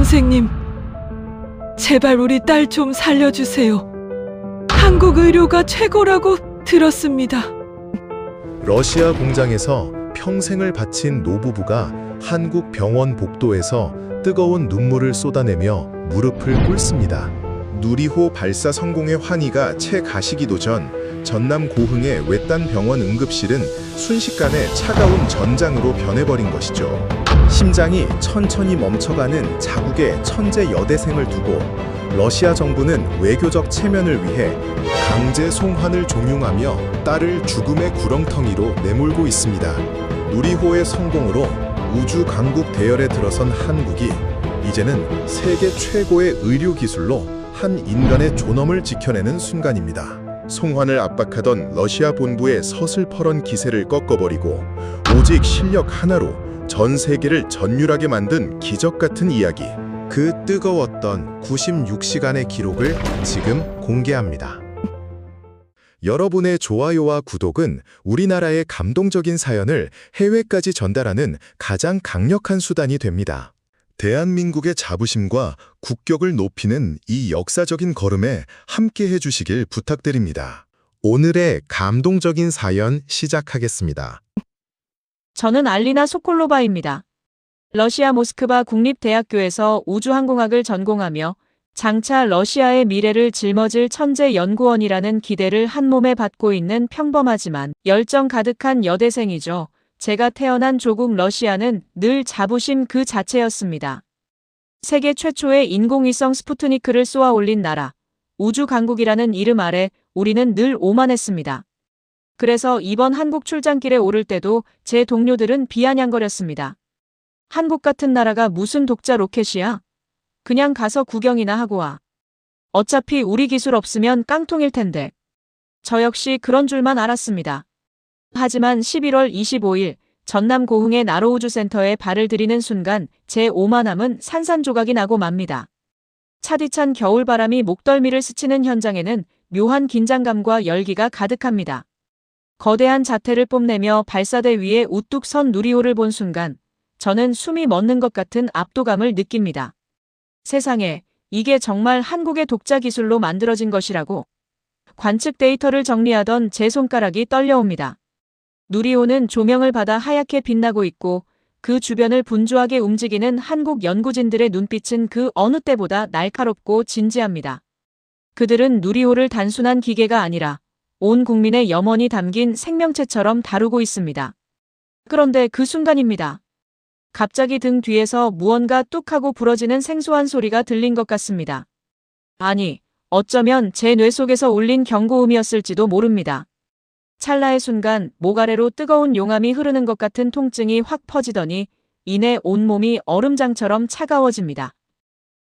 선생님, 제발 우리 딸 좀 살려주세요. 한국 의료가 최고라고 들었습니다. 러시아 공장에서 평생을 바친 노부부가 한국 병원 복도에서 뜨거운 눈물을 쏟아내며 무릎을 꿇습니다. 누리호 발사 성공의 환희가 채 가시기도 전 전남 고흥의 외딴 병원 응급실은 순식간에 차가운 전장으로 변해버린 것이죠. 심장이 천천히 멈춰가는 자국의 천재 여대생을 두고 러시아 정부는 외교적 체면을 위해 강제 송환을 종용하며 딸을 죽음의 구렁텅이로 내몰고 있습니다. 누리호의 성공으로 우주 강국 대열에 들어선 한국이 이제는 세계 최고의 의료 기술로 한 인간의 존엄을 지켜내는 순간입니다. 송환을 압박하던 러시아 본부의 서슬퍼런 기세를 꺾어버리고 오직 실력 하나로 전 세계를 전율하게 만든 기적 같은 이야기. 그 뜨거웠던 96시간의 기록을 지금 공개합니다. 여러분의 좋아요와 구독은 우리나라의 감동적인 사연을 해외까지 전달하는 가장 강력한 수단이 됩니다. 대한민국의 자부심과 국격을 높이는 이 역사적인 걸음에 함께 해주시길 부탁드립니다. 오늘의 감동적인 사연 시작하겠습니다. 저는 알리나 소콜로바입니다. 러시아 모스크바 국립대학교에서 우주항공학을 전공하며 장차 러시아의 미래를 짊어질 천재 연구원이라는 기대를 한몸에 받고 있는 평범하지만 열정 가득한 여대생이죠. 제가 태어난 조국 러시아는 늘 자부심 그 자체였습니다. 세계 최초의 인공위성 스푸트니크를 쏘아 올린 나라, 우주강국이라는 이름 아래 우리는 늘 오만했습니다. 그래서 이번 한국 출장길에 오를 때도 제 동료들은 비아냥거렸습니다. 한국 같은 나라가 무슨 독자 로켓이야? 그냥 가서 구경이나 하고 와. 어차피 우리 기술 없으면 깡통일 텐데. 저 역시 그런 줄만 알았습니다. 하지만 11월 25일 전남 고흥의 나로우주센터에 발을 들이는 순간 제 오만함은 산산조각이 나고 맙니다. 차디찬 겨울바람이 목덜미를 스치는 현장에는 묘한 긴장감과 열기가 가득합니다. 거대한 자태를 뽐내며 발사대 위에 우뚝 선 누리호를 본 순간 저는 숨이 멎는 것 같은 압도감을 느낍니다. 세상에, 이게 정말 한국의 독자 기술로 만들어진 것이라고. 관측 데이터를 정리하던 제 손가락이 떨려옵니다. 누리호는 조명을 받아 하얗게 빛나고 있고 그 주변을 분주하게 움직이는 한국 연구진들의 눈빛은 그 어느 때보다 날카롭고 진지합니다. 그들은 누리호를 단순한 기계가 아니라 온 국민의 염원이 담긴 생명체처럼 다루고 있습니다. 그런데 그 순간입니다. 갑자기 등 뒤에서 무언가 뚝 하고 부러지는 생소한 소리가 들린 것 같습니다. 아니, 어쩌면 제 뇌 속에서 울린 경고음이었을지도 모릅니다. 찰나의 순간 목 아래로 뜨거운 용암이 흐르는 것 같은 통증이 확 퍼지더니 이내 온몸이 얼음장처럼 차가워집니다.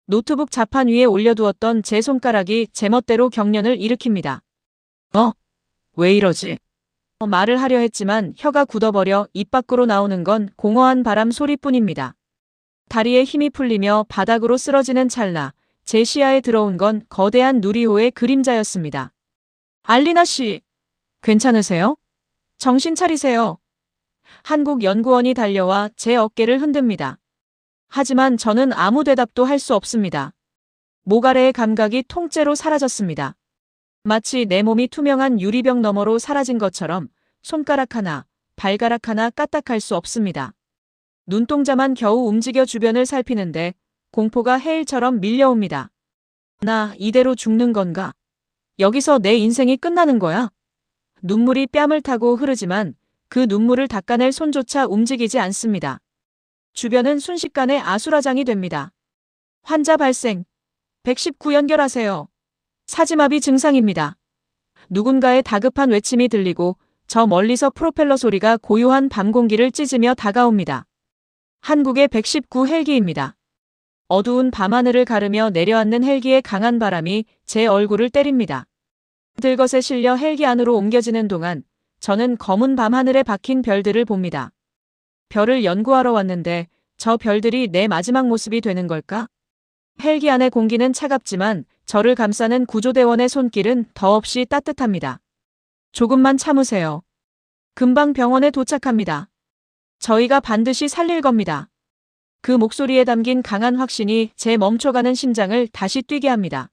노트북 자판 위에 올려두었던 제 손가락이 제멋대로 경련을 일으킵니다. 왜 이러지? 말을 하려 했지만 혀가 굳어버려 입 밖으로 나오는 건 공허한 바람 소리뿐입니다. 다리에 힘이 풀리며 바닥으로 쓰러지는 찰나 제 시야에 들어온 건 거대한 누리호의 그림자였습니다. 알리나 씨, 괜찮으세요? 정신 차리세요. 한국 연구원이 달려와 제 어깨를 흔듭니다. 하지만 저는 아무 대답도 할 수 없습니다. 목 아래의 감각이 통째로 사라졌습니다. 마치 내 몸이 투명한 유리병 너머로 사라진 것처럼 손가락 하나, 발가락 하나 까딱할 수 없습니다. 눈동자만 겨우 움직여 주변을 살피는데 공포가 해일처럼 밀려옵니다. 나 이대로 죽는 건가? 여기서 내 인생이 끝나는 거야? 눈물이 뺨을 타고 흐르지만 그 눈물을 닦아낼 손조차 움직이지 않습니다. 주변은 순식간에 아수라장이 됩니다. 환자 발생. 119 연결하세요. 사지마비 증상입니다. 누군가의 다급한 외침이 들리고 저 멀리서 프로펠러 소리가 고요한 밤 공기를 찢으며 다가옵니다. 한국의 119 헬기입니다. 어두운 밤하늘을 가르며 내려앉는 헬기의 강한 바람이 제 얼굴을 때립니다. 들것에 실려 헬기 안으로 옮겨지는 동안 저는 검은 밤하늘에 박힌 별들을 봅니다. 별을 연구하러 왔는데 저 별들이 내 마지막 모습이 되는 걸까? 헬기 안의 공기는 차갑지만 저를 감싸는 구조대원의 손길은 더없이 따뜻합니다. 조금만 참으세요. 금방 병원에 도착합니다. 저희가 반드시 살릴 겁니다. 그 목소리에 담긴 강한 확신이 제 멈춰가는 심장을 다시 뛰게 합니다.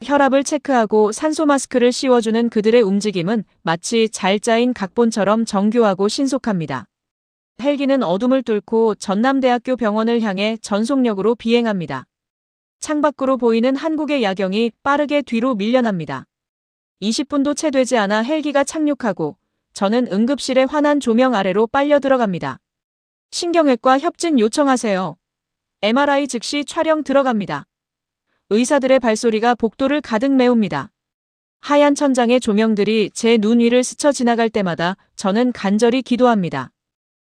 혈압을 체크하고 산소 마스크를 씌워주는 그들의 움직임은 마치 잘 짜인 각본처럼 정교하고 신속합니다. 헬기는 어둠을 뚫고 전남대학교 병원을 향해 전속력으로 비행합니다. 창밖으로 보이는 한국의 야경이 빠르게 뒤로 밀려납니다. 20분도 채 되지 않아 헬기가 착륙하고 저는 응급실의 환한 조명 아래로 빨려 들어갑니다. 신경외과 협진 요청하세요. MRI 즉시 촬영 들어갑니다. 의사들의 발소리가 복도를 가득 메웁니다. 하얀 천장의 조명들이 제 눈 위를 스쳐 지나갈 때마다 저는 간절히 기도합니다.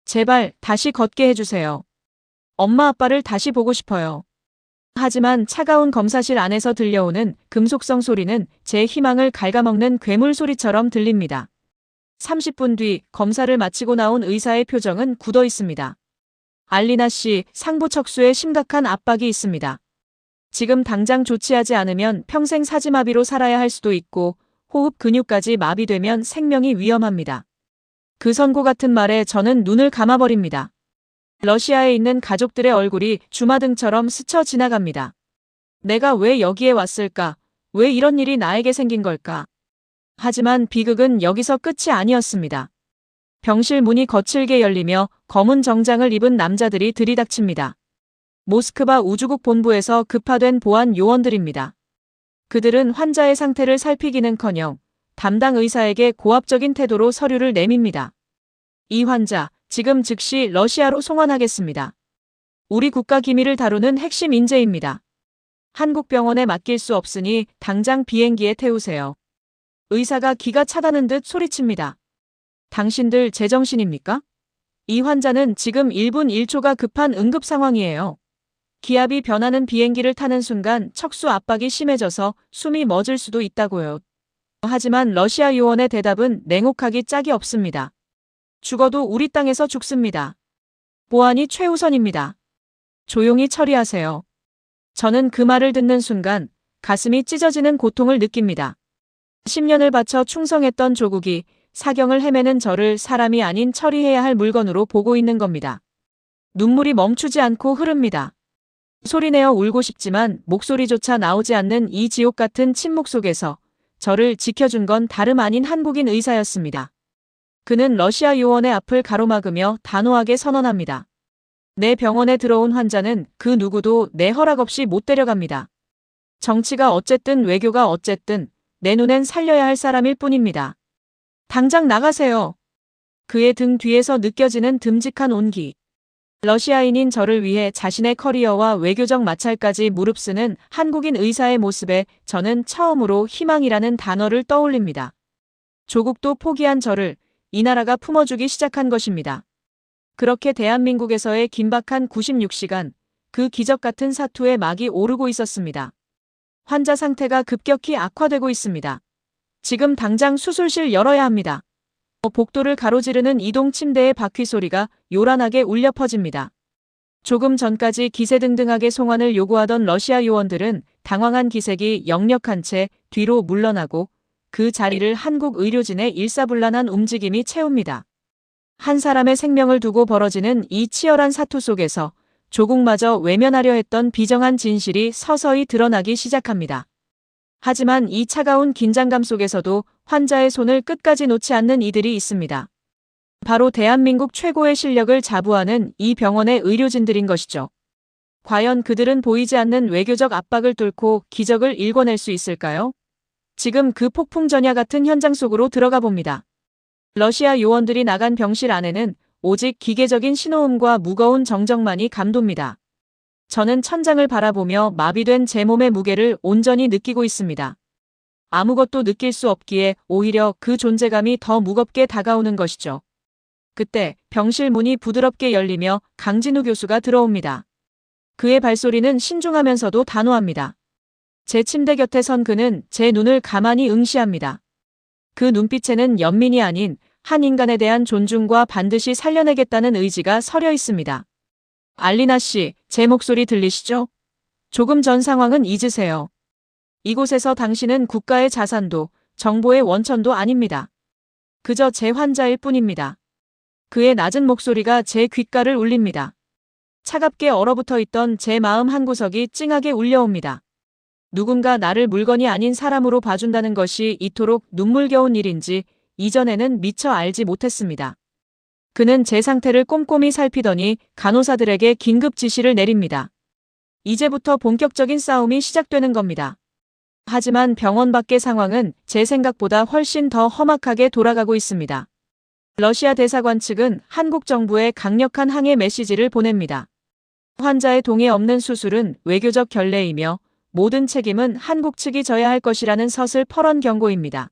제발 다시 걷게 해주세요. 엄마 아빠를 다시 보고 싶어요. 하지만 차가운 검사실 안에서 들려오는 금속성 소리는 제 희망을 갉아먹는 괴물 소리처럼 들립니다. 30분 뒤 검사를 마치고 나온 의사의 표정은 굳어 있습니다. 알리나 씨, 상부 척수에 심각한 압박이 있습니다. 지금 당장 조치하지 않으면 평생 사지마비로 살아야 할 수도 있고 호흡 근육까지 마비되면 생명이 위험합니다. 그 선고 같은 말에 저는 눈을 감아버립니다. 러시아에 있는 가족들의 얼굴이 주마등처럼 스쳐 지나갑니다. 내가 왜 여기에 왔을까? 왜 이런 일이 나에게 생긴 걸까? 하지만 비극은 여기서 끝이 아니었습니다. 병실 문이 거칠게 열리며 검은 정장을 입은 남자들이 들이닥칩니다. 모스크바 우주국 본부에서 급파된 보안 요원들입니다. 그들은 환자의 상태를 살피기는커녕 담당 의사에게 고압적인 태도로 서류를 내밉니다. 이 환자, 지금 즉시 러시아로 송환하겠습니다. 우리 국가 기밀을 다루는 핵심 인재입니다. 한국 병원에 맡길 수 없으니 당장 비행기에 태우세요. 의사가 기가 차다는 듯 소리칩니다. 당신들 제정신입니까? 이 환자는 지금 1분 1초가 급한 응급 상황이에요. 기압이 변하는 비행기를 타는 순간 척수 압박이 심해져서 숨이 멎을 수도 있다고요. 하지만 러시아 요원의 대답은 냉혹하기 짝이 없습니다. 죽어도 우리 땅에서 죽습니다. 보안이 최우선입니다. 조용히 처리하세요. 저는 그 말을 듣는 순간 가슴이 찢어지는 고통을 느낍니다. 10년을 바쳐 충성했던 조국이 사경을 헤매는 저를 사람이 아닌 처리해야 할 물건으로 보고 있는 겁니다. 눈물이 멈추지 않고 흐릅니다. 소리내어 울고 싶지만 목소리조차 나오지 않는 이 지옥 같은 침묵 속에서 저를 지켜준 건 다름 아닌 한국인 의사였습니다. 그는 러시아 요원의 앞을 가로막으며 단호하게 선언합니다. 내 병원에 들어온 환자는 그 누구도 내 허락 없이 못 데려갑니다. 정치가 어쨌든 외교가 어쨌든 내 눈엔 살려야 할 사람일 뿐입니다. 당장 나가세요. 그의 등 뒤에서 느껴지는 듬직한 온기. 러시아인인 저를 위해 자신의 커리어와 외교적 마찰까지 무릅쓰는 한국인 의사의 모습에 저는 처음으로 희망이라는 단어를 떠올립니다. 조국도 포기한 저를 이 나라가 품어주기 시작한 것입니다. 그렇게 대한민국에서의 긴박한 96시간, 그 기적 같은 사투의 막이 오르고 있었습니다. 환자 상태가 급격히 악화되고 있습니다. 지금 당장 수술실 열어야 합니다. 복도를 가로지르는 이동 침대의 바퀴 소리가 요란하게 울려 퍼집니다. 조금 전까지 기세등등하게 송환을 요구하던 러시아 요원들은 당황한 기색이 역력한 채 뒤로 물러나고 그 자리를 한국 의료진의 일사불란한 움직임이 채웁니다. 한 사람의 생명을 두고 벌어지는 이 치열한 사투 속에서 조국마저 외면하려 했던 비정한 진실이 서서히 드러나기 시작합니다. 하지만 이 차가운 긴장감 속에서도 환자의 손을 끝까지 놓지 않는 이들이 있습니다. 바로 대한민국 최고의 실력을 자부하는 이 병원의 의료진들인 것이죠. 과연 그들은 보이지 않는 외교적 압박을 뚫고 기적을 일궈낼 수 있을까요? 지금 그 폭풍전야 같은 현장 속으로 들어가 봅니다. 러시아 요원들이 나간 병실 안에는 오직 기계적인 신호음과 무거운 정적만이 감돕니다. 저는 천장을 바라보며 마비된 제 몸의 무게를 온전히 느끼고 있습니다. 아무것도 느낄 수 없기에 오히려 그 존재감이 더 무겁게 다가오는 것이죠. 그때 병실 문이 부드럽게 열리며 강진우 교수가 들어옵니다. 그의 발소리는 신중하면서도 단호합니다. 제 침대 곁에 선 그는 제 눈을 가만히 응시합니다. 그 눈빛에는 연민이 아닌 한 인간에 대한 존중과 반드시 살려내겠다는 의지가 서려 있습니다. 알리나 씨, 제 목소리 들리시죠? 조금 전 상황은 잊으세요. 이곳에서 당신은 국가의 자산도, 정보의 원천도 아닙니다. 그저 제 환자일 뿐입니다. 그의 낮은 목소리가 제 귓가를 울립니다. 차갑게 얼어붙어 있던 제 마음 한구석이 찡하게 울려옵니다. 누군가 나를 물건이 아닌 사람으로 봐준다는 것이 이토록 눈물겨운 일인지 이전에는 미처 알지 못했습니다. 그는 제 상태를 꼼꼼히 살피더니 간호사들에게 긴급 지시를 내립니다. 이제부터 본격적인 싸움이 시작되는 겁니다. 하지만 병원 밖의 상황은 제 생각보다 훨씬 더 험악하게 돌아가고 있습니다. 러시아 대사관 측은 한국 정부에 강력한 항해 메시지를 보냅니다. 환자의 동의 없는 수술은 외교적 결례이며 모든 책임은 한국 측이 져야 할 것이라는 서슬퍼런 경고입니다.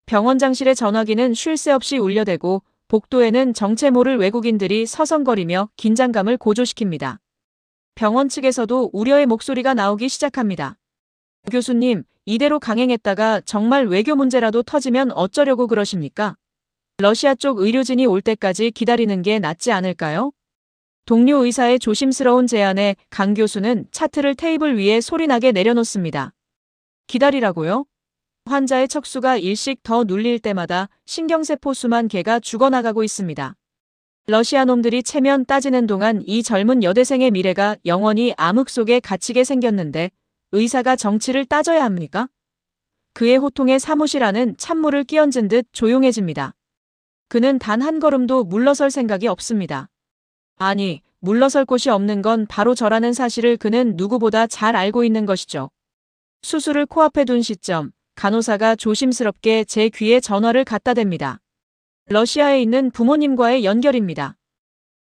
병원장실의 전화기는 쉴 새 없이 울려대고 복도에는 정체 모를 외국인들이 서성거리며 긴장감을 고조시킵니다. 병원 측에서도 우려의 목소리가 나오기 시작합니다. 교수님, 이대로 강행했다가 정말 외교 문제라도 터지면 어쩌려고 그러십니까? 러시아 쪽 의료진이 올 때까지 기다리는 게 낫지 않을까요? 동료 의사의 조심스러운 제안에 강 교수는 차트를 테이블 위에 소리나게 내려놓습니다. 기다리라고요? 환자의 척수가 일씩 더 눌릴 때마다 신경세포 수만 개가 죽어나가고 있습니다. 러시아 놈들이 체면 따지는 동안 이 젊은 여대생의 미래가 영원히 암흑 속에 갇히게 생겼는데 의사가 정치를 따져야 합니까? 그의 호통에 사무실 안은 찬물을 끼얹은 듯 조용해집니다. 그는 단 한 걸음도 물러설 생각이 없습니다. 아니, 물러설 곳이 없는 건 바로 저라는 사실을 그는 누구보다 잘 알고 있는 것이죠. 수술을 코앞에 둔 시점, 간호사가 조심스럽게 제 귀에 전화를 갖다 댑니다. 러시아에 있는 부모님과의 연결입니다.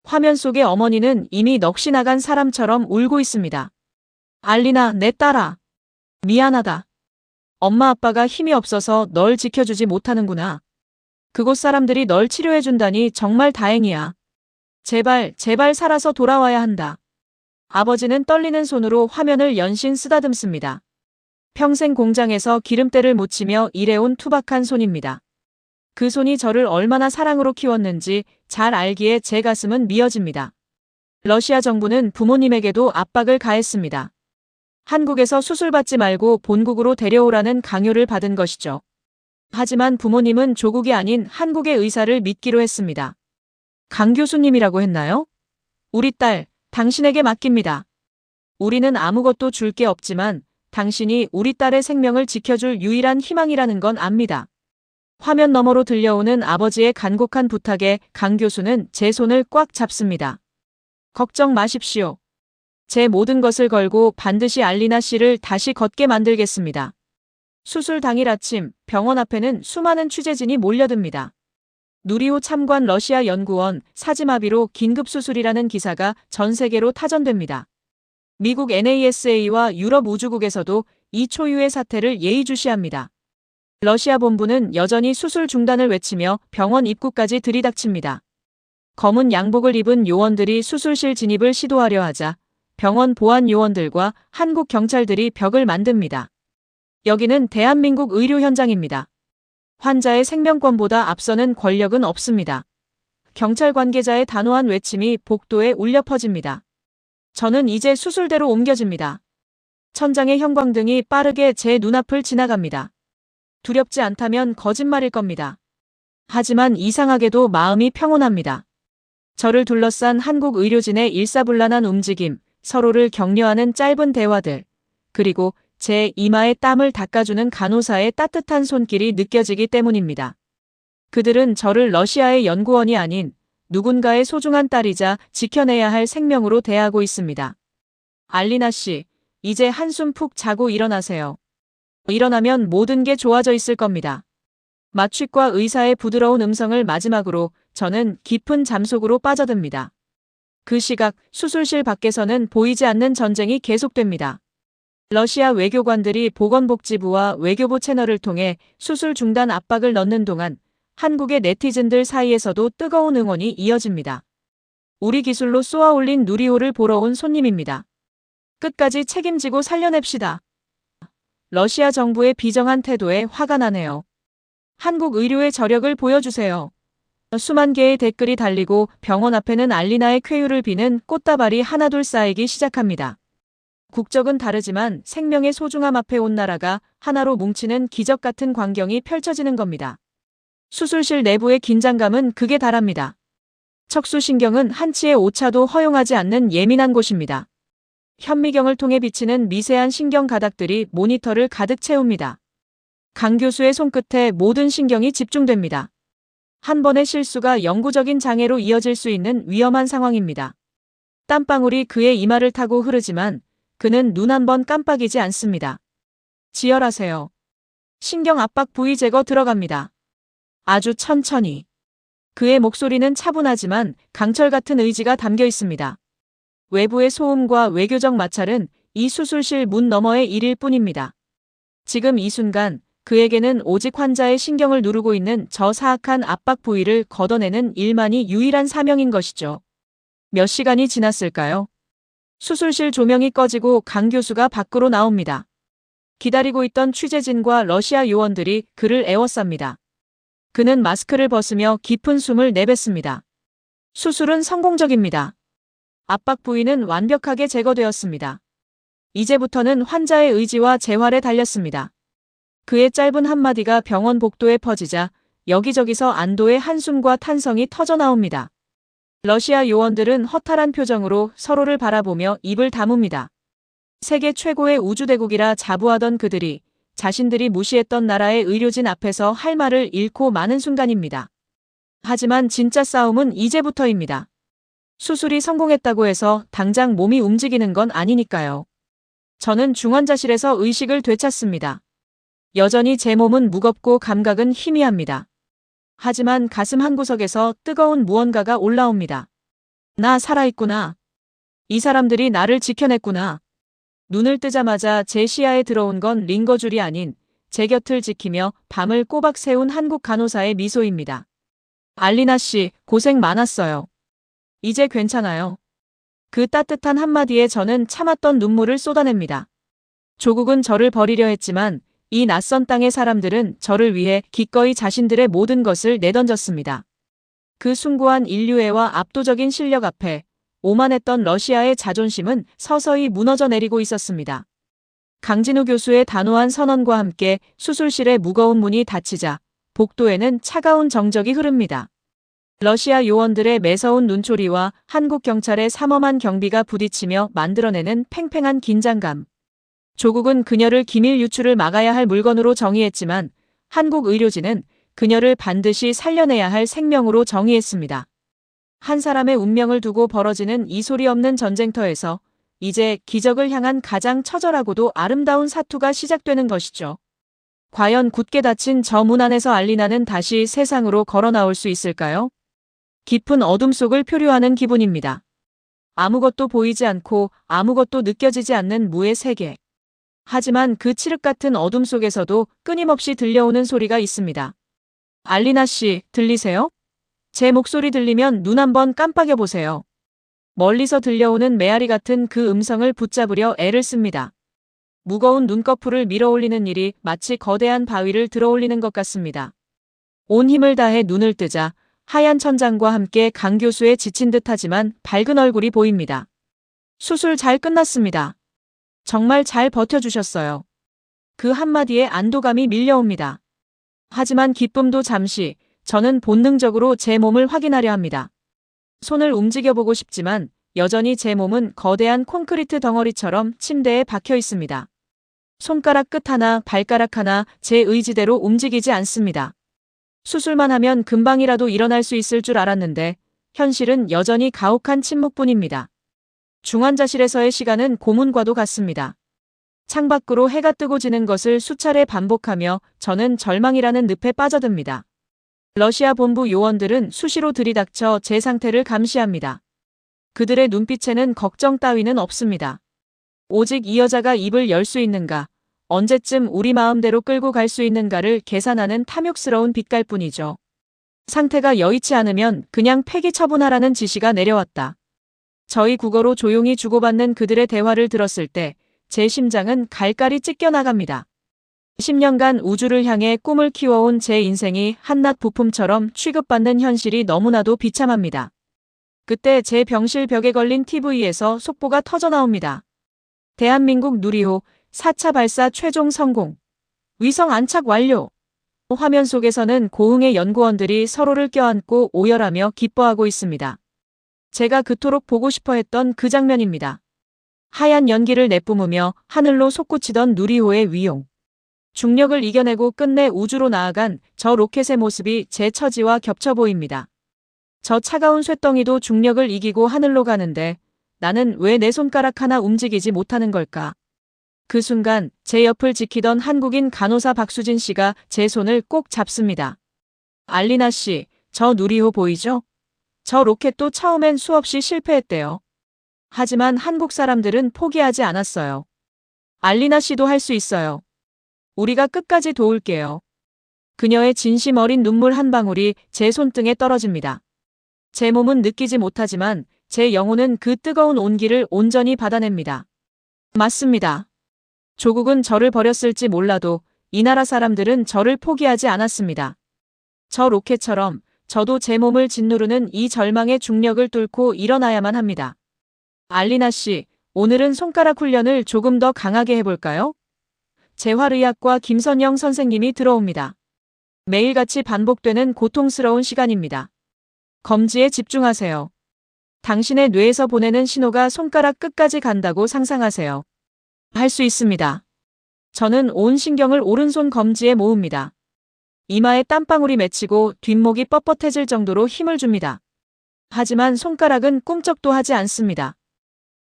화면 속의 어머니는 이미 넋이 나간 사람처럼 울고 있습니다. 알리나, 내 딸아. 미안하다. 엄마 아빠가 힘이 없어서 널 지켜주지 못하는구나. 그곳 사람들이 널 치료해준다니 정말 다행이야. 제발, 제발 살아서 돌아와야 한다. 아버지는 떨리는 손으로 화면을 연신 쓰다듬습니다. 평생 공장에서 기름때를 묻히며 일해온 투박한 손입니다. 그 손이 저를 얼마나 사랑으로 키웠는지 잘 알기에 제 가슴은 미어집니다. 러시아 정부는 부모님에게도 압박을 가했습니다. 한국에서 수술받지 말고 본국으로 데려오라는 강요를 받은 것이죠. 하지만 부모님은 조국이 아닌 한국의 의사를 믿기로 했습니다. 강 교수님이라고 했나요? 우리 딸, 당신에게 맡깁니다. 우리는 아무것도 줄 게 없지만 당신이 우리 딸의 생명을 지켜줄 유일한 희망이라는 건 압니다. 화면 너머로 들려오는 아버지의 간곡한 부탁에 강 교수는 제 손을 꽉 잡습니다. 걱정 마십시오. 제 모든 것을 걸고 반드시 알리나 씨를 다시 걷게 만들겠습니다. 수술 당일 아침 병원 앞에는 수많은 취재진이 몰려듭니다. 누리호 참관 러시아 연구원 사지마비로 긴급수술이라는 기사가 전 세계로 타전됩니다. 미국 NASA와 유럽 우주국에서도 이 초유의 사태를 예의주시합니다. 러시아 본부는 여전히 수술 중단을 외치며 병원 입구까지 들이닥칩니다. 검은 양복을 입은 요원들이 수술실 진입을 시도하려 하자 병원 보안 요원들과 한국 경찰들이 벽을 만듭니다. 여기는 대한민국 의료 현장입니다. 환자의 생명권보다 앞서는 권력은 없습니다. 경찰 관계자의 단호한 외침이 복도에 울려 퍼집니다. 저는 이제 수술대로 옮겨집니다. 천장의 형광등이 빠르게 제 눈앞을 지나갑니다. 두렵지 않다면 거짓말일 겁니다. 하지만 이상하게도 마음이 평온합니다. 저를 둘러싼 한국 의료진의 일사불란한 움직임, 서로를 격려하는 짧은 대화들, 그리고 제 이마에 땀을 닦아주는 간호사의 따뜻한 손길이 느껴지기 때문입니다. 그들은 저를 러시아의 연구원이 아닌 누군가의 소중한 딸이자 지켜내야 할 생명으로 대하고 있습니다. 알리나 씨, 이제 한숨 푹 자고 일어나세요. 일어나면 모든 게 좋아져 있을 겁니다. 마취과 의사의 부드러운 음성을 마지막으로 저는 깊은 잠속으로 빠져듭니다. 그 시각 수술실 밖에서는 보이지 않는 전쟁이 계속됩니다. 러시아 외교관들이 보건복지부와 외교부 채널을 통해 수술 중단 압박을 넣는 동안 한국의 네티즌들 사이에서도 뜨거운 응원이 이어집니다. 우리 기술로 쏘아올린 누리호를 보러 온 손님입니다. 끝까지 책임지고 살려냅시다. 러시아 정부의 비정한 태도에 화가 나네요. 한국 의료의 저력을 보여주세요. 수만 개의 댓글이 달리고 병원 앞에는 알리나의 쾌유를 비는 꽃다발이 하나둘 쌓이기 시작합니다. 국적은 다르지만 생명의 소중함 앞에 온 나라가 하나로 뭉치는 기적 같은 광경이 펼쳐지는 겁니다. 수술실 내부의 긴장감은 극에 달합니다. 척수신경은 한치의 오차도 허용하지 않는 예민한 곳입니다. 현미경을 통해 비치는 미세한 신경 가닥들이 모니터를 가득 채웁니다. 강 교수의 손끝에 모든 신경이 집중됩니다. 한 번의 실수가 영구적인 장애로 이어질 수 있는 위험한 상황입니다. 땀방울이 그의 이마를 타고 흐르지만 그는 눈 한 번 깜빡이지 않습니다. 지혈하세요. 신경 압박 부위 제거 들어갑니다. 아주 천천히. 그의 목소리는 차분하지만 강철 같은 의지가 담겨 있습니다. 외부의 소음과 외교적 마찰은 이 수술실 문 너머의 일일 뿐입니다. 지금 이 순간 그에게는 오직 환자의 신경을 누르고 있는 저 사악한 압박 부위를 걷어내는 일만이 유일한 사명인 것이죠. 몇 시간이 지났을까요? 수술실 조명이 꺼지고 강 교수가 밖으로 나옵니다. 기다리고 있던 취재진과 러시아 요원들이 그를 에워쌉니다. 그는 마스크를 벗으며 깊은 숨을 내뱉습니다. 수술은 성공적입니다. 압박 부위는 완벽하게 제거되었습니다. 이제부터는 환자의 의지와 재활에 달렸습니다. 그의 짧은 한마디가 병원 복도에 퍼지자 여기저기서 안도의 한숨과 탄성이 터져나옵니다. 러시아 요원들은 허탈한 표정으로 서로를 바라보며 입을 다뭅니다. 세계 최고의 우주대국이라 자부하던 그들이 자신들이 무시했던 나라의 의료진 앞에서 할 말을 잃고 마는 순간입니다. 하지만 진짜 싸움은 이제부터입니다. 수술이 성공했다고 해서 당장 몸이 움직이는 건 아니니까요. 저는 중환자실에서 의식을 되찾습니다. 여전히 제 몸은 무겁고 감각은 희미합니다. 하지만 가슴 한구석에서 뜨거운 무언가가 올라옵니다. 나 살아있구나. 이 사람들이 나를 지켜냈구나. 눈을 뜨자마자 제 시야에 들어온 건 링거줄이 아닌 제 곁을 지키며 밤을 꼬박 세운 한국 간호사의 미소입니다. 알리나 씨, 고생 많았어요. 이제 괜찮아요. 그 따뜻한 한마디에 저는 참았던 눈물을 쏟아냅니다. 조국은 저를 버리려 했지만 이 낯선 땅의 사람들은 저를 위해 기꺼이 자신들의 모든 것을 내던졌습니다. 그 숭고한 인류애와 압도적인 실력 앞에 오만했던 러시아의 자존심은 서서히 무너져 내리고 있었습니다. 강진우 교수의 단호한 선언과 함께 수술실의 무거운 문이 닫히자 복도에는 차가운 정적이 흐릅니다. 러시아 요원들의 매서운 눈초리와 한국 경찰의 삼엄한 경비가 부딪히며 만들어내는 팽팽한 긴장감. 조국은 그녀를 기밀 유출을 막아야 할 물건으로 정의했지만 한국 의료진은 그녀를 반드시 살려내야 할 생명으로 정의했습니다. 한 사람의 운명을 두고 벌어지는 이 소리 없는 전쟁터에서 이제 기적을 향한 가장 처절하고도 아름다운 사투가 시작되는 것이죠. 과연 굳게 닫힌 저 문 안에서 알리나는 다시 세상으로 걸어 나올 수 있을까요? 깊은 어둠 속을 표류하는 기분입니다. 아무것도 보이지 않고 아무것도 느껴지지 않는 무의 세계. 하지만 그 칠흑 같은 어둠 속에서도 끊임없이 들려오는 소리가 있습니다. 알리나 씨, 들리세요? 제 목소리 들리면 눈 한번 깜빡여 보세요. 멀리서 들려오는 메아리 같은 그 음성을 붙잡으려 애를 씁니다. 무거운 눈꺼풀을 밀어올리는 일이 마치 거대한 바위를 들어올리는 것 같습니다. 온 힘을 다해 눈을 뜨자 하얀 천장과 함께 강 교수의 지친 듯하지만 밝은 얼굴이 보입니다. 수술 잘 끝났습니다. 정말 잘 버텨주셨어요. 그 한마디에 안도감이 밀려옵니다. 하지만 기쁨도 잠시, 저는 본능적으로 제 몸을 확인하려 합니다. 손을 움직여보고 싶지만 여전히 제 몸은 거대한 콘크리트 덩어리처럼 침대에 박혀 있습니다. 손가락 끝 하나, 발가락 하나 제 의지대로 움직이지 않습니다. 수술만 하면 금방이라도 일어날 수 있을 줄 알았는데 현실은 여전히 가혹한 침묵뿐입니다. 중환자실에서의 시간은 고문과도 같습니다. 창밖으로 해가 뜨고 지는 것을 수차례 반복하며 저는 절망이라는 늪에 빠져듭니다. 러시아 본부 요원들은 수시로 들이닥쳐 제 상태를 감시합니다. 그들의 눈빛에는 걱정 따위는 없습니다. 오직 이 여자가 입을 열 수 있는가, 언제쯤 우리 마음대로 끌고 갈 수 있는가를 계산하는 탐욕스러운 빛깔뿐이죠. 상태가 여의치 않으면 그냥 폐기 처분하라는 지시가 내려왔다. 저희 국어로 조용히 주고받는 그들의 대화를 들었을 때 제 심장은 갈갈이 찢겨나갑니다. 10년간 우주를 향해 꿈을 키워온 제 인생이 한낱 부품처럼 취급받는 현실이 너무나도 비참합니다. 그때 제 병실 벽에 걸린 TV에서 속보가 터져나옵니다. 대한민국 누리호 4차 발사 최종 성공. 위성 안착 완료. 화면 속에서는 고흥의 연구원들이 서로를 껴안고 오열하며 기뻐하고 있습니다. 제가 그토록 보고 싶어 했던 그 장면입니다. 하얀 연기를 내뿜으며 하늘로 솟구치던 누리호의 위용. 중력을 이겨내고 끝내 우주로 나아간 저 로켓의 모습이 제 처지와 겹쳐 보입니다. 저 차가운 쇳덩이도 중력을 이기고 하늘로 가는데 나는 왜 내 손가락 하나 움직이지 못하는 걸까? 그 순간 제 옆을 지키던 한국인 간호사 박수진 씨가 제 손을 꼭 잡습니다. 알리나 씨, 저 누리호 보이죠? 저 로켓도 처음엔 수없이 실패했대요. 하지만 한국 사람들은 포기하지 않았어요. 알리나 씨도 할 수 있어요. 우리가 끝까지 도울게요. 그녀의 진심 어린 눈물 한 방울이 제 손등에 떨어집니다. 제 몸은 느끼지 못하지만 제 영혼은 그 뜨거운 온기를 온전히 받아냅니다. 맞습니다. 조국은 저를 버렸을지 몰라도 이 나라 사람들은 저를 포기하지 않았습니다. 저 로켓처럼 저도 제 몸을 짓누르는 이 절망의 중력을 뚫고 일어나야만 합니다. 알리나 씨, 오늘은 손가락 훈련을 조금 더 강하게 해볼까요? 재활의학과 김선영 선생님이 들어옵니다. 매일같이 반복되는 고통스러운 시간입니다. 검지에 집중하세요. 당신의 뇌에서 보내는 신호가 손가락 끝까지 간다고 상상하세요. 할 수 있습니다. 저는 온 신경을 오른손 검지에 모읍니다. 이마에 땀방울이 맺히고 뒷목이 뻣뻣해질 정도로 힘을 줍니다. 하지만 손가락은 꿈쩍도 하지 않습니다.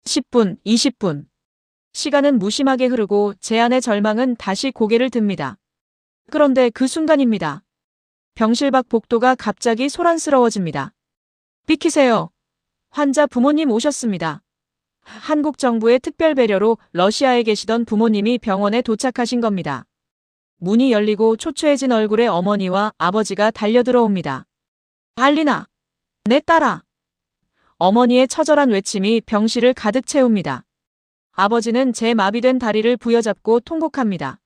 10분, 20분. 시간은 무심하게 흐르고 제 안의 절망은 다시 고개를 듭니다. 그런데 그 순간입니다. 병실 밖 복도가 갑자기 소란스러워집니다. 비키세요. 환자 부모님 오셨습니다. 한국 정부의 특별 배려로 러시아에 계시던 부모님이 병원에 도착하신 겁니다. 문이 열리고 초췌해진 얼굴의 어머니와 아버지가 달려들어옵니다. 알리나, 내 딸아. 어머니의 처절한 외침이 병실을 가득 채웁니다. 아버지는 제 마비된 다리를 부여잡고 통곡합니다.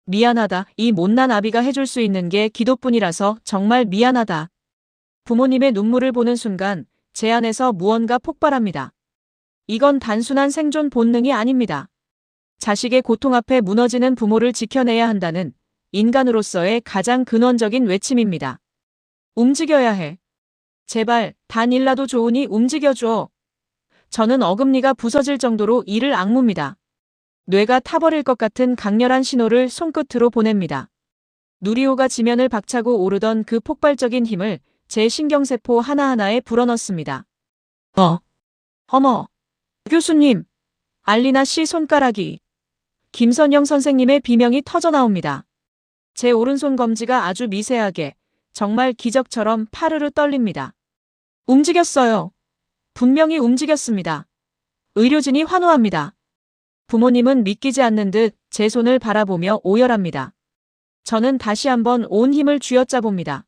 미안하다. 이 못난 아비가 해줄 수 있는 게 기도뿐이라서 정말 미안하다. 부모님의 눈물을 보는 순간 제 안에서 무언가 폭발합니다. 이건 단순한 생존 본능이 아닙니다. 자식의 고통 앞에 무너지는 부모를 지켜내야 한다는 인간으로서의 가장 근원적인 외침입니다. 움직여야 해. 제발 단 일라도 좋으니 움직여줘. 저는 어금니가 부서질 정도로 이를 악뭅니다. 뇌가 타버릴 것 같은 강렬한 신호를 손끝으로 보냅니다. 누리호가 지면을 박차고 오르던 그 폭발적인 힘을 제 신경세포 하나하나에 불어넣습니다. 어머. 교수님. 알리나 씨 손가락이. 김선영 선생님의 비명이 터져나옵니다. 제 오른손 검지가 아주 미세하게, 정말 기적처럼 파르르 떨립니다. 움직였어요. 분명히 움직였습니다. 의료진이 환호합니다. 부모님은 믿기지 않는 듯 제 손을 바라보며 오열합니다. 저는 다시 한번 온 힘을 쥐어짜봅니다.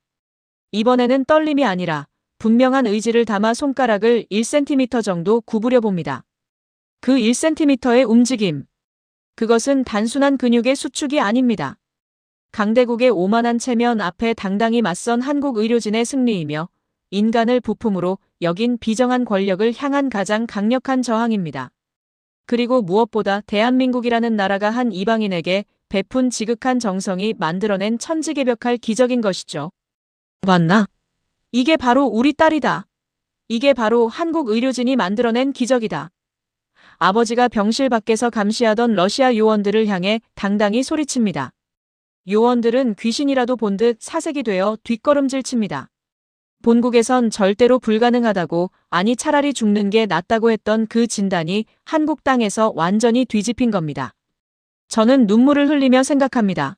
이번에는 떨림이 아니라 분명한 의지를 담아 손가락을 1cm 정도 구부려 봅니다. 그 1cm의 움직임. 그것은 단순한 근육의 수축이 아닙니다. 강대국의 오만한 체면 앞에 당당히 맞선 한국 의료진의 승리이며 인간을 부품으로 여긴 비정한 권력을 향한 가장 강력한 저항입니다. 그리고 무엇보다 대한민국이라는 나라가 한 이방인에게 베푼 지극한 정성이 만들어낸 천지개벽할 기적인 것이죠. 맞나? 이게 바로 우리 딸이다. 이게 바로 한국 의료진이 만들어낸 기적이다. 아버지가 병실 밖에서 감시하던 러시아 요원들을 향해 당당히 소리칩니다. 요원들은 귀신이라도 본 듯 사색이 되어 뒷걸음질 칩니다. 본국에선 절대로 불가능하다고, 아니 차라리 죽는 게 낫다고 했던 그 진단이 한국 땅에서 완전히 뒤집힌 겁니다. 저는 눈물을 흘리며 생각합니다.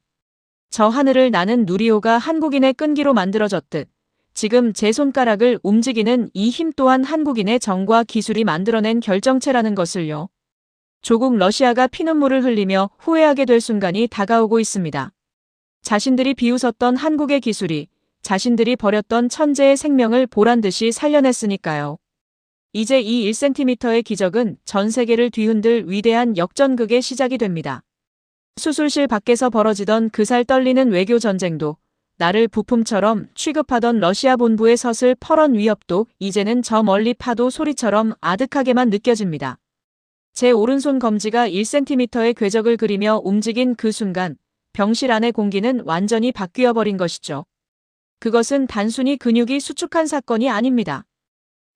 저 하늘을 나는 누리호가 한국인의 끈기로 만들어졌듯 지금 제 손가락을 움직이는 이 힘 또한 한국인의 정과 기술이 만들어낸 결정체라는 것을요. 조국 러시아가 피눈물을 흘리며 후회하게 될 순간이 다가오고 있습니다. 자신들이 비웃었던 한국의 기술이 자신들이 버렸던 천재의 생명을 보란듯이 살려냈으니까요. 이제 이 1cm의 기적은 전 세계를 뒤흔들 위대한 역전극의 시작이 됩니다. 수술실 밖에서 벌어지던 그 살 떨리는 외교 전쟁도, 나를 부품처럼 취급하던 러시아 본부의 서슬 퍼런 위협도 이제는 저 멀리 파도 소리처럼 아득하게만 느껴집니다. 제 오른손 검지가 1cm의 궤적을 그리며 움직인 그 순간 병실 안의 공기는 완전히 바뀌어 버린 것이죠. 그것은 단순히 근육이 수축한 사건이 아닙니다.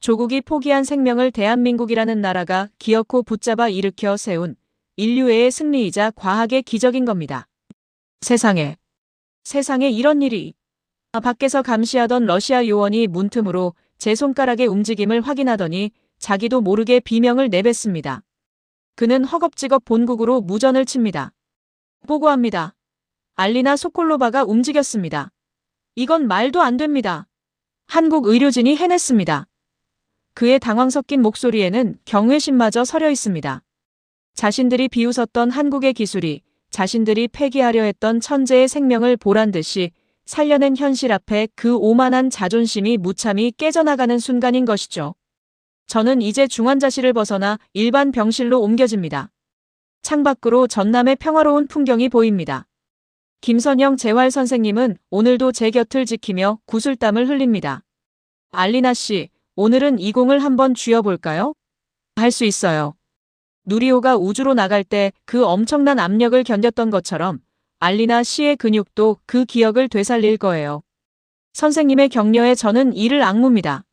조국이 포기한 생명을 대한민국이라는 나라가 기어코 붙잡아 일으켜 세운 인류애의 승리이자 과학의 기적인 겁니다. 세상에 이런 일이. 밖에서 감시하던 러시아 요원이 문틈으로 제 손가락의 움직임을 확인하더니 자기도 모르게 비명을 내뱉습니다. 그는 허겁지겁 본국으로 무전을 칩니다. 보고합니다. 알리나 소콜로바가 움직였습니다. 이건 말도 안 됩니다. 한국 의료진이 해냈습니다. 그의 당황 섞인 목소리에는 경외심마저 서려 있습니다. 자신들이 비웃었던 한국의 기술이 자신들이 폐기하려 했던 천재의 생명을 보란 듯이 살려낸 현실 앞에 그 오만한 자존심이 무참히 깨져나가는 순간인 것이죠. 저는 이제 중환자실을 벗어나 일반 병실로 옮겨집니다. 창밖으로 전남의 평화로운 풍경이 보입니다. 김선영 재활 선생님은 오늘도 제 곁을 지키며 구슬땀을 흘립니다. 알리나 씨, 오늘은 이 공을 한번 쥐어볼까요? 할 수 있어요. 누리호가 우주로 나갈 때 그 엄청난 압력을 견뎠던 것처럼 알리나 씨의 근육도 그 기억을 되살릴 거예요. 선생님의 격려에 저는 이를 악무입니다.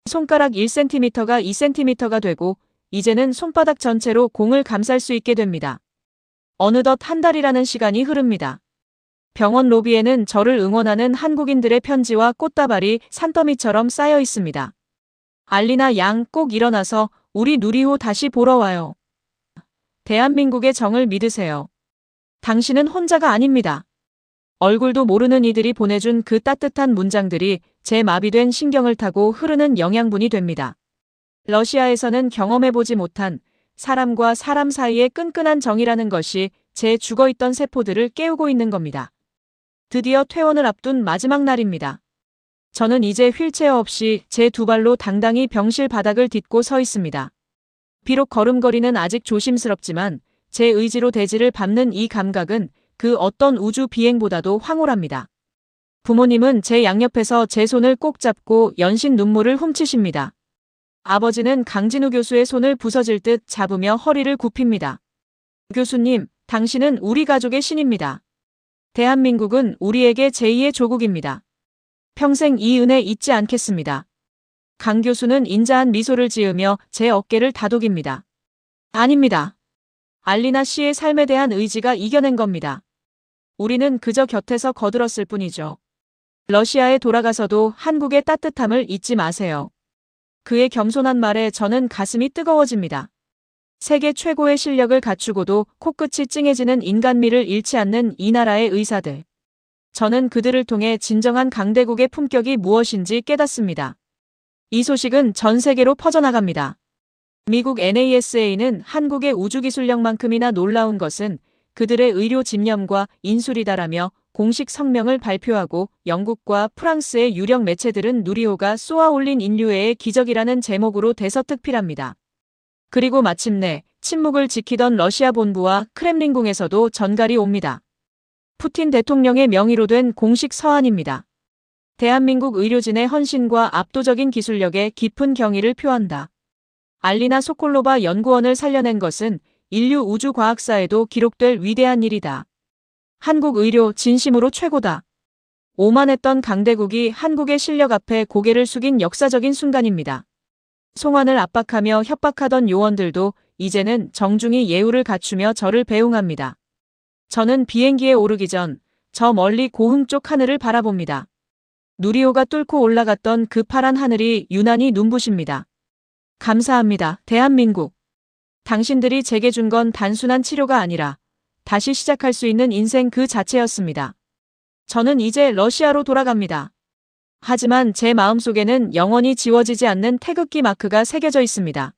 손가락 1cm가 2cm가 되고 이제는 손바닥 전체로 공을 감쌀 수 있게 됩니다. 어느덧 한 달이라는 시간이 흐릅니다. 병원 로비에는 저를 응원하는 한국인들의 편지와 꽃다발이 산더미처럼 쌓여 있습니다. 알리나 양 꼭 일어나서 우리 누리호 다시 보러 와요. 대한민국의 정을 믿으세요. 당신은 혼자가 아닙니다. 얼굴도 모르는 이들이 보내준 그 따뜻한 문장들이 제 마비된 신경을 타고 흐르는 영양분이 됩니다. 러시아에서는 경험해보지 못한 사람과 사람 사이의 끈끈한 정이라는 것이 제 죽어있던 세포들을 깨우고 있는 겁니다. 드디어 퇴원을 앞둔 마지막 날입니다. 저는 이제 휠체어 없이 제 두 발로 당당히 병실 바닥을 딛고 서 있습니다. 비록 걸음걸이는 아직 조심스럽지만 제 의지로 대지를 밟는 이 감각은 그 어떤 우주 비행보다도 황홀합니다. 부모님은 제 양옆에서 제 손을 꼭 잡고 연신 눈물을 훔치십니다. 아버지는 강진우 교수의 손을 부서질 듯 잡으며 허리를 굽힙니다. 교수님, 당신은 우리 가족의 신입니다. 대한민국은 우리에게 제2의 조국입니다. 평생 이 은혜 잊지 않겠습니다. 강 교수는 인자한 미소를 지으며 제 어깨를 다독입니다. 아닙니다. 알리나 씨의 삶에 대한 의지가 이겨낸 겁니다. 우리는 그저 곁에서 거들었을 뿐이죠. 러시아에 돌아가서도 한국의 따뜻함을 잊지 마세요. 그의 겸손한 말에 저는 가슴이 뜨거워집니다. 세계 최고의 실력을 갖추고도 코끝이 찡해지는 인간미를 잃지 않는 이 나라의 의사들. 저는 그들을 통해 진정한 강대국의 품격이 무엇인지 깨닫습니다. 이 소식은 전 세계로 퍼져나갑니다. 미국 NASA는 한국의 우주기술력만큼이나 놀라운 것은 그들의 의료 집념과 인술이다라며 공식 성명을 발표하고 영국과 프랑스의 유력 매체들은 누리호가 쏘아올린 인류애의 기적이라는 제목으로 대서특필합니다. 그리고 마침내 침묵을 지키던 러시아 본부와 크렘린궁에서도 전갈이 옵니다. 푸틴 대통령의 명의로 된 공식 서한입니다. 대한민국 의료진의 헌신과 압도적인 기술력에 깊은 경의를 표한다. 알리나 소콜로바 연구원을 살려낸 것은 인류 우주과학사에도 기록될 위대한 일이다. 한국 의료 진심으로 최고다. 오만했던 강대국이 한국의 실력 앞에 고개를 숙인 역사적인 순간입니다. 송환을 압박하며 협박하던 요원들도 이제는 정중히 예우를 갖추며 저를 배웅합니다. 저는 비행기에 오르기 전 저 멀리 고흥 쪽 하늘을 바라봅니다. 누리호가 뚫고 올라갔던 그 파란 하늘이 유난히 눈부십니다. 감사합니다, 대한민국. 당신들이 제게 준 건 단순한 치료가 아니라 다시 시작할 수 있는 인생 그 자체였습니다. 저는 이제 러시아로 돌아갑니다. 하지만 제 마음속에는 영원히 지워지지 않는 태극기 마크가 새겨져 있습니다.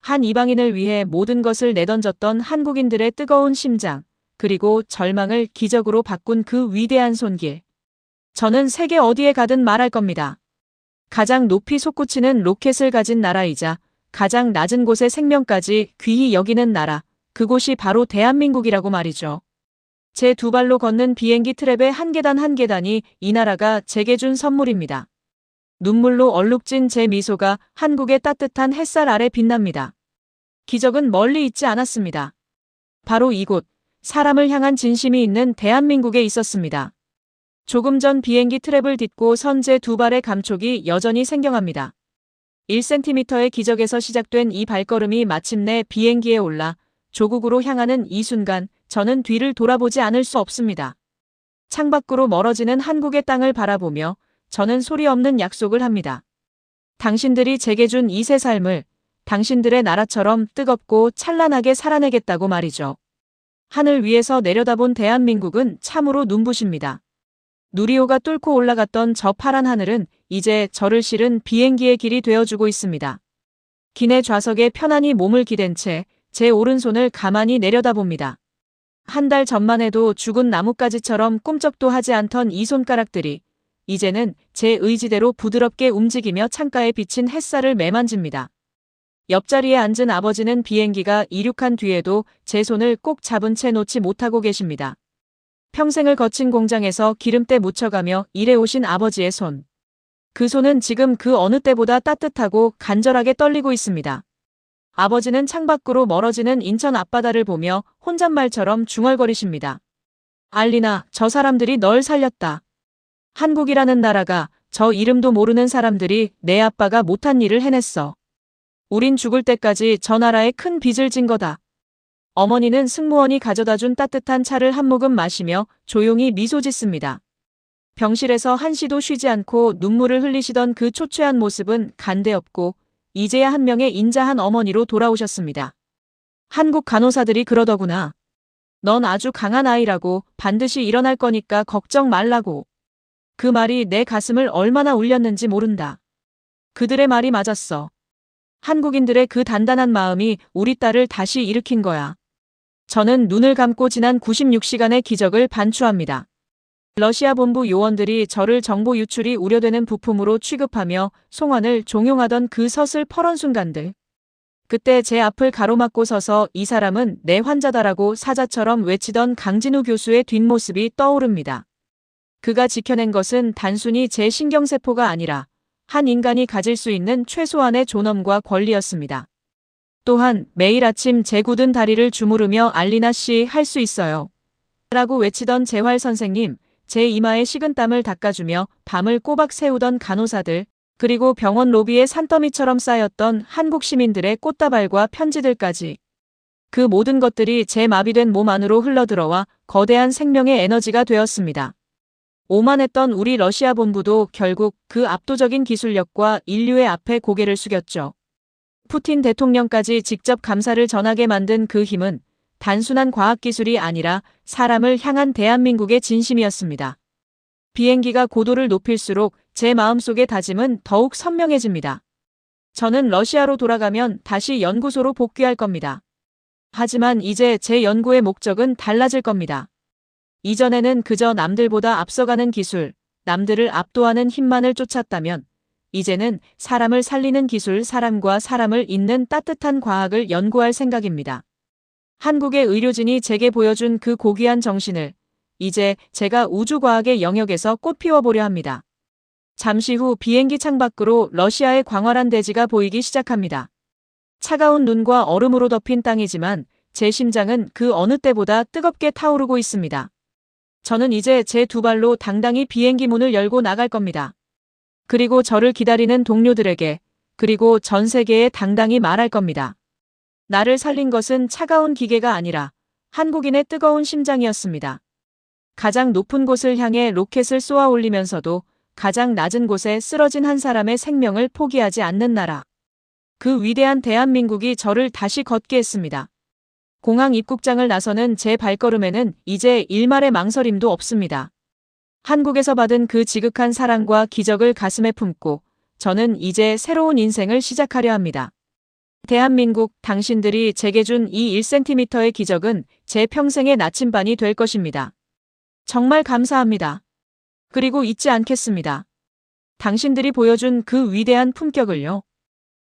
한 이방인을 위해 모든 것을 내던졌던 한국인들의 뜨거운 심장, 그리고 절망을 기적으로 바꾼 그 위대한 손길. 저는 세계 어디에 가든 말할 겁니다. 가장 높이 솟구치는 로켓을 가진 나라이자 가장 낮은 곳의 생명까지 귀히 여기는 나라, 그곳이 바로 대한민국이라고 말이죠. 제 두 발로 걷는 비행기 트랩의 한 계단 한 계단이 이 나라가 제게 준 선물입니다. 눈물로 얼룩진 제 미소가 한국의 따뜻한 햇살 아래 빛납니다. 기적은 멀리 있지 않았습니다. 바로 이곳, 사람을 향한 진심이 있는 대한민국에 있었습니다. 조금 전 비행기 트랩을 딛고 선 제 두 발의 감촉이 여전히 생경합니다. 1cm의 기적에서 시작된 이 발걸음이 마침내 비행기에 올라 조국으로 향하는 이 순간 저는 뒤를 돌아보지 않을 수 없습니다. 창밖으로 멀어지는 한국의 땅을 바라보며 저는 소리 없는 약속을 합니다. 당신들이 제게 준 이 새 삶을 당신들의 나라처럼 뜨겁고 찬란하게 살아내겠다고 말이죠. 하늘 위에서 내려다본 대한민국은 참으로 눈부십니다. 누리호가 뚫고 올라갔던 저 파란 하늘은 이제 저를 실은 비행기의 길이 되어주고 있습니다. 기내 좌석에 편안히 몸을 기댄 채 제 오른손을 가만히 내려다봅니다. 한 달 전만 해도 죽은 나뭇가지처럼 꿈쩍도 하지 않던 이 손가락들이 이제는 제 의지대로 부드럽게 움직이며 창가에 비친 햇살을 매만집니다. 옆자리에 앉은 아버지는 비행기가 이륙한 뒤에도 제 손을 꼭 잡은 채 놓지 못하고 계십니다. 평생을 거친 공장에서 기름때 묻혀가며 일해오신 아버지의 손. 그 손은 지금 그 어느 때보다 따뜻하고 간절하게 떨리고 있습니다. 아버지는 창밖으로 멀어지는 인천 앞바다를 보며 혼잣말처럼 중얼거리십니다. 알리나, 저 사람들이 널 살렸다. 한국이라는 나라가, 저 이름도 모르는 사람들이 내 아빠가 못한 일을 해냈어. 우린 죽을 때까지 저 나라에 큰 빚을 진 거다. 어머니는 승무원이 가져다준 따뜻한 차를 한 모금 마시며 조용히 미소 짓습니다. 병실에서 한시도 쉬지 않고 눈물을 흘리시던 그 초췌한 모습은 간대없고 이제야 한 명의 인자한 어머니로 돌아오셨습니다. 한국 간호사들이 그러더구나. 넌 아주 강한 아이라고, 반드시 일어날 거니까 걱정 말라고. 그 말이 내 가슴을 얼마나 울렸는지 모른다. 그들의 말이 맞았어. 한국인들의 그 단단한 마음이 우리 딸을 다시 일으킨 거야. 저는 눈을 감고 지난 96시간의 기적을 반추합니다. 러시아 본부 요원들이 저를 정보 유출이 우려되는 부품으로 취급하며 송환을 종용하던 그 서슬퍼런 순간들. 그때 제 앞을 가로막고 서서 이 사람은 내 환자다라고 사자처럼 외치던 강진우 교수의 뒷모습이 떠오릅니다. 그가 지켜낸 것은 단순히 제 신경세포가 아니라 한 인간이 가질 수 있는 최소한의 존엄과 권리였습니다. 또한 매일 아침 제 굳은 다리를 주무르며 알리나 씨 할 수 있어요. 라고 외치던 재활 선생님, 제 이마에 식은 땀을 닦아주며 밤을 꼬박 새우던 간호사들, 그리고 병원 로비에 산더미처럼 쌓였던 한국 시민들의 꽃다발과 편지들까지. 그 모든 것들이 제 마비된 몸 안으로 흘러들어와 거대한 생명의 에너지가 되었습니다. 오만했던 우리 러시아 본부도 결국 그 압도적인 기술력과 인류의 앞에 고개를 숙였죠. 푸틴 대통령까지 직접 감사를 전하게 만든 그 힘은 단순한 과학기술이 아니라 사람을 향한 대한민국의 진심이었습니다. 비행기가 고도를 높일수록 제 마음속의 다짐은 더욱 선명해집니다. 저는 러시아로 돌아가면 다시 연구소로 복귀할 겁니다. 하지만 이제 제 연구의 목적은 달라질 겁니다. 이전에는 그저 남들보다 앞서가는 기술, 남들을 압도하는 힘만을 쫓았다면 이제는 사람을 살리는 기술, 사람과 사람을 잇는 따뜻한 과학을 연구할 생각입니다. 한국의 의료진이 제게 보여준 그 고귀한 정신을 이제 제가 우주과학의 영역에서 꽃피워보려 합니다. 잠시 후 비행기 창밖으로 러시아의 광활한 대지가 보이기 시작합니다. 차가운 눈과 얼음으로 덮인 땅이지만 제 심장은 그 어느 때보다 뜨겁게 타오르고 있습니다. 저는 이제 제 두 발로 당당히 비행기 문을 열고 나갈 겁니다. 그리고 저를 기다리는 동료들에게, 그리고 전 세계에 당당히 말할 겁니다. 나를 살린 것은 차가운 기계가 아니라 한국인의 뜨거운 심장이었습니다. 가장 높은 곳을 향해 로켓을 쏘아 올리면서도 가장 낮은 곳에 쓰러진 한 사람의 생명을 포기하지 않는 나라. 그 위대한 대한민국이 저를 다시 걷게 했습니다. 공항 입국장을 나서는 제 발걸음에는 이제 일말의 망설임도 없습니다. 한국에서 받은 그 지극한 사랑과 기적을 가슴에 품고 저는 이제 새로운 인생을 시작하려 합니다. 대한민국, 당신들이 제게 준 이 1cm의 기적은 제 평생의 나침반이 될 것입니다. 정말 감사합니다. 그리고 잊지 않겠습니다. 당신들이 보여준 그 위대한 품격을요.